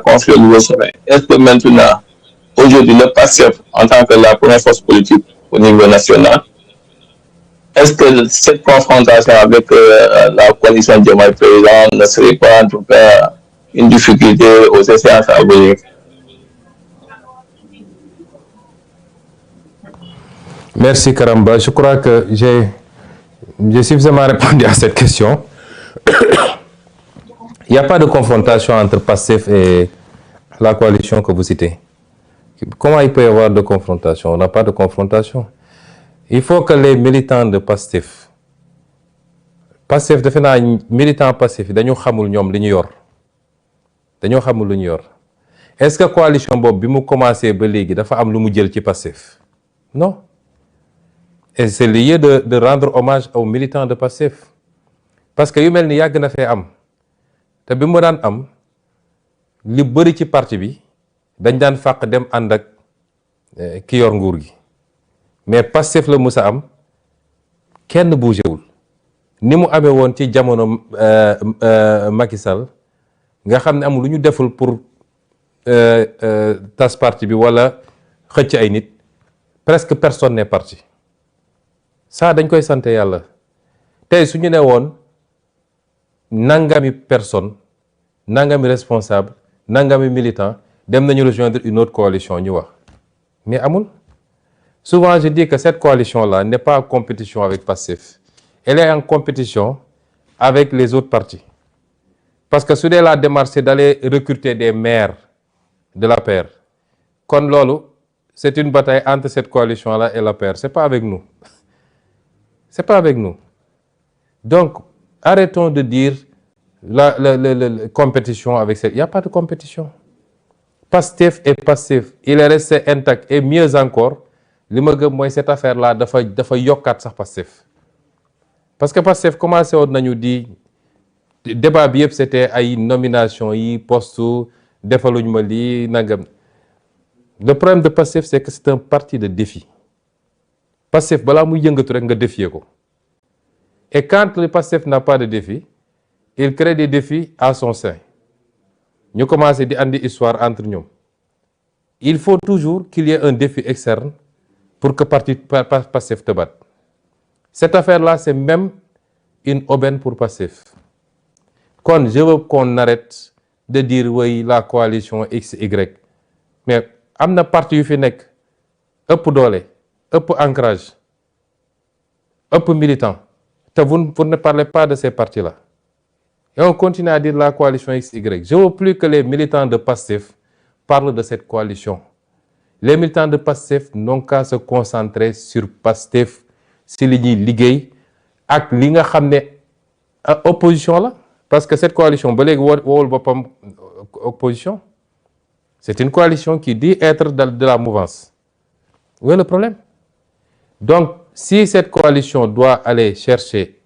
construire le nouveau sommet. Est-ce que maintenant, aujourd'hui, le PASTEF, en tant que la première force politique au niveau national, est-ce que cette confrontation avec la coalition Diomaye Président ne serait pas en tout cas une difficulté aux séances à venir? Merci Karamba. Je crois que j'ai suffisamment répondu à cette question. Il n'y a pas de confrontation entre PASTEF et la coalition que vous citez. Comment il peut y avoir de confrontation? On n'a pas de confrontation. Il faut que les militants de PASTEF defe naa militant PASTEF dañu xamul ñoom li ñu yor dañoo xamul lu ñu yor. Est-ce que coalition boobu bi mu commencé ba léegi dafa am lu mu jël ci PASTEF? Non. Et c'est lié de rendre hommage aux militants de PASTEF parce que yu mel ni yàgg na fee am te bi mu daan am li bëri ci parti bi dañ daan fàq dem ànd ak ki yor nguur gi mais PASTEF la musa am kenn bougéwul ni mu amee woon ci jamono Macky Sall nga xam ne amul lu ñu deful pour tas parti bi wala xëcc ay nit, presque personne n'est parti. Ça dañ koy santé yàlla. Tey su ñu ne woon nangami personne, nangami responsable, nangami militant dem nañu rejoindre une autre coalition ñu wax. Mais amul. Souvent je dis que cette coalition-là n'est pas en compétition avec PASTEF. Elle est en compétition avec les autres partis. Parce que su dee la démarche c'est d'aller recruter des maires de l'APR. Kon loolu, c'est une bataille entre cette coalition-là et l'APR. C'est pas avec nous. C'est pas avec nous. Donc, arrêtons de dire la compétition avec cette... Il n'y a pas de compétition. PASTEF est PASTEF. Il est resté intact. Et mieux encore, li ma gëm mooy cette affaire-là dafa yokkaat sax PASTEF. Parce que PASTEF commencé woon nañu di débat bi yëpp c'était ay nomination yi poste defaluñ ma lii nangam. Le problème de PASTEF c'est que c'est un parti de défi. PASTEF balaa muy yëngatu rek nga défier ko. Et quand le PASTEF n'a pas de défi, il crée des défis à son sein. Ñu commencé di andi histoire entre ñoom. Il faut toujours qu'il y ait un défi externe pour que parti PASTEF te batte. Cette affaire-là, c'est même une aubaine pour PASTEF. Quand je veux qu'on arrête de dire oui, la coalition X, Y. Mais am na parti yu fi nekk ëpp doole, ëpp ancrage, ëpp militant. Te vous ne parlez pas de ces partis-là. Et on continue à dire la coalition X, Y. Je veux plus que les militants de PASTEF parlent de cette coalition. Les militants de PASTEF n'ont qu'à se concentrer sur PASTEF si li ñuy liggéey ak li nga xam ne opposition la parce que cette coalition ba léegi woowul boppam opposition. C'est une coalition qui dit être de la mouvance. Où est le problème? Donc, si cette coalition doit aller chercher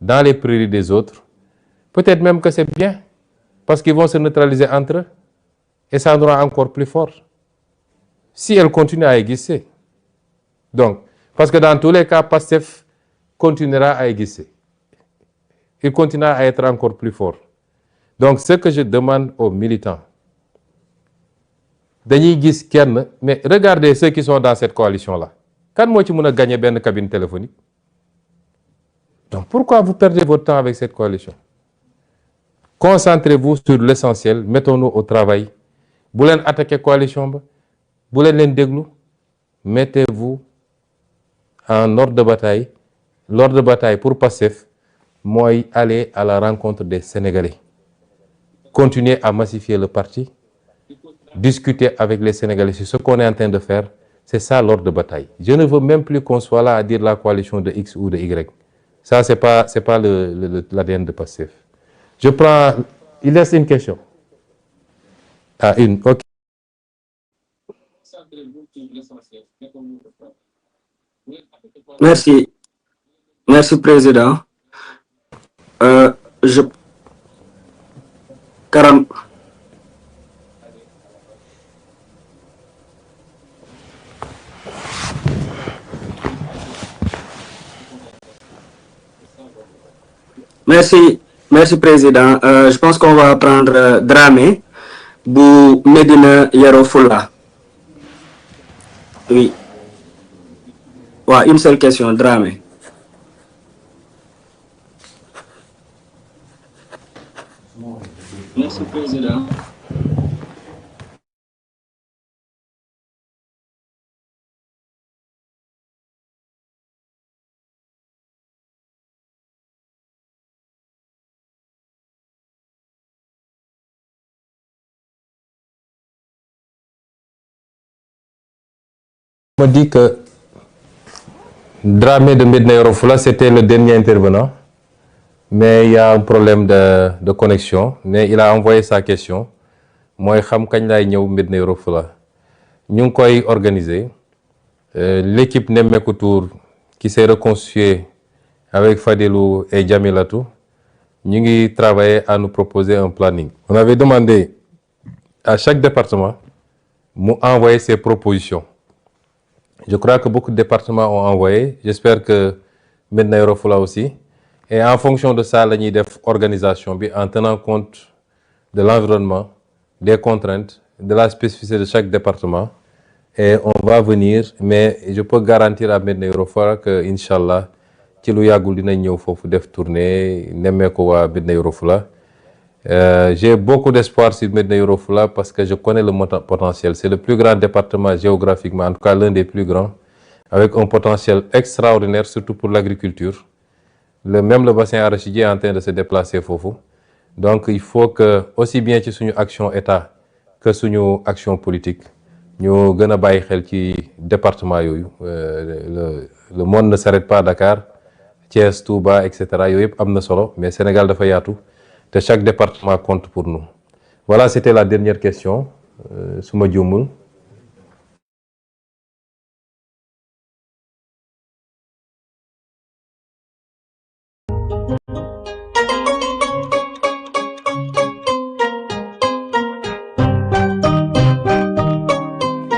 dans les prairies des autres, peut-être même que c'est bien parce qu'ils vont se neutraliser entre eux et ça nous rend encore plus fort. Si elle continue à exister. Donc, parce que dans tous les cas, PASTEF continuera à exister. Il continuera à être encore plus fort. Donc, ce que je demande aux militants, dañuy gis kenn, mais regardez ceux qui sont dans cette coalition-là. Kan moo ci mën a gagner benn cabine téléphonique? Donc, pourquoi vous perdez votre temps avec cette coalition? Concentrez-vous sur l'essentiel, mettons-nous au travail. Bu leen attaquer coalition ba, bu leen déglu, mettez-vous en ordre de bataille. L'ordre de bataille pour PASTEF, mooy aller à la rencontre des Sénégalais. Continuer à massifier le parti, discuter avec les Sénégalais sur ce qu'on est en train de faire. C'est ça l'ordre de bataille. Je ne veux même plus qu'on soit là à dire la coalition de X ou de Y. Ça, c'est pas l'ADN de PASTEF. Je prends... Il reste une question. Ah, une, ok. Merci. Merci, Président. Merci, Président. Je pense qu'on va prendre Dramé. bu Medina Yoro Fula. Oui. Ouais, une seule question, Dramé. Merci, Président. On me dit que Dramé de Medina Yoro Fula, c'était le dernier intervenant, mais il y a un problème de connexion, mais il a envoyé sa question. Moi, je sais quand il y Medina Yoro Fula. Nous avons organisé l'équipe Nemmekou Tour qui s'est reconstituée avec Fadilou et Djamilatou. Nous avons travaillé à nous proposer un planning. On avait demandé à chaque département d'envoyer ses propositions. Je crois que beaucoup de départements ont envoyé. J'espère que Medina Yoro Fula aussi. Et en fonction de ça, nous avons organisation en tenant compte de l'environnement, des contraintes, de la spécificité de chaque département. Et on va venir, mais je peux garantir à Medina Yoro Fula que, Inch'Allah, ci lu yàggul dinañ ñëw foofu def tournée nemmeeku waa Medina Yoro Fula. J'ai beaucoup d'espoir sur Medina Yoro Fula parce que je connais le potentiel. C'est le plus grand département géographiquement, en tout cas l'un des plus grands, avec un potentiel extraordinaire, surtout pour l'agriculture. Même le bassin arachidier est en train de se déplacer fofu. Donc il faut que, aussi bien ci suñu action État que suñu action politique, ñu gën a bàyyi xel ci département yooyu. Le monde ne s'arrête pas à Dakar, Thiès, Touba, etc. Yooyu yëpp am na solo, mais Sénégal dafa yaatu. Chaque département compte pour nous. Voilà, c'était la dernière question. Souma Dioumul.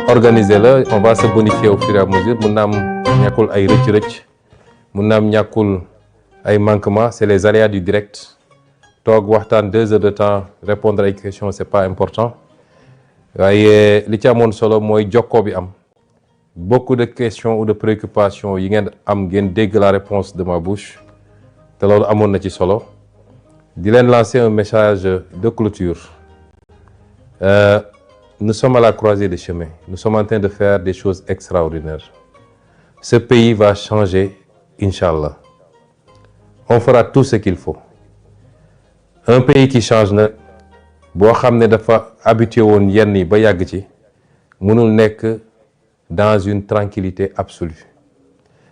Organisez-le, on va se bonifier au fur et à mesure. Mun na am ñàkkul ay rëcc-rëcc, mun na am ñàkkul ay manquements, c'est les aléas du direct. Toog waxtaan 2 heures de temps répondre à une question c'est pas important waaye li ci amoon solo mooy jokkoo bi am beaucoup de questions ou de préoccupations yi ngeen am ngeen dégg la réponse de ma bouche te loolu amoon na ci solo di leen lancer un message de clôture. Nous sommes à la croisée des chemins, nous sommes en train de faire des choses extraordinaires. Ce pays va changer, Inch'Allah. On fera tout ce qu'il faut. Un pays qui change na boo xam ne dafa habitué woon yenn yi ba yàgg ci mënul nekk dans une tranquillité absolue.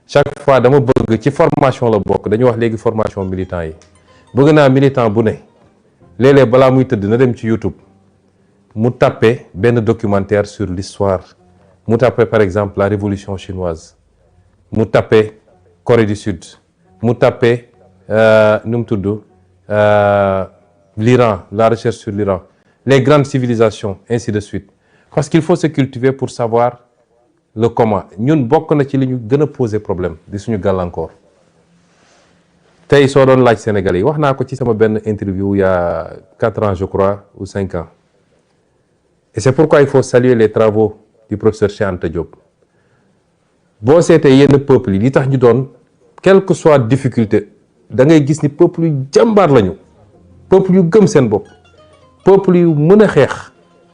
Chaque fois dama bëgg ci formation la bokk dañu wax léegi formation militant yi bëgg naa militant bu ne léeg-léeg balaa muy tëdd na dem ci YouTube mu tapé benn documentaire sur l'histoire mu tapé par exemple la révolution chinoise mu tapé Corée du Sud mu tapé nu mu tudd l'Iran, la recherche sur l'Iran, les grandes civilisations, ainsi de suite. Parce qu'il faut se cultiver pour savoir le comment. Ñun bokk na ci li ñu gën a poser problème di suñu gàllankoor. Tey soo doon laaj Sénégalais yi wax naa ko ci sama benn interview il y a 4 ans je crois ou 5 ans. Et c'est pourquoi il faut saluer les travaux du professeur Cheikh Anta Diop. Boo seetee yenn peuple yi li tax ñu doon quelle que soit difficulté da ngay gis ni peuple yu jàmbaar lañu peuple yu gëm seen bopp peuple yu mën a xeex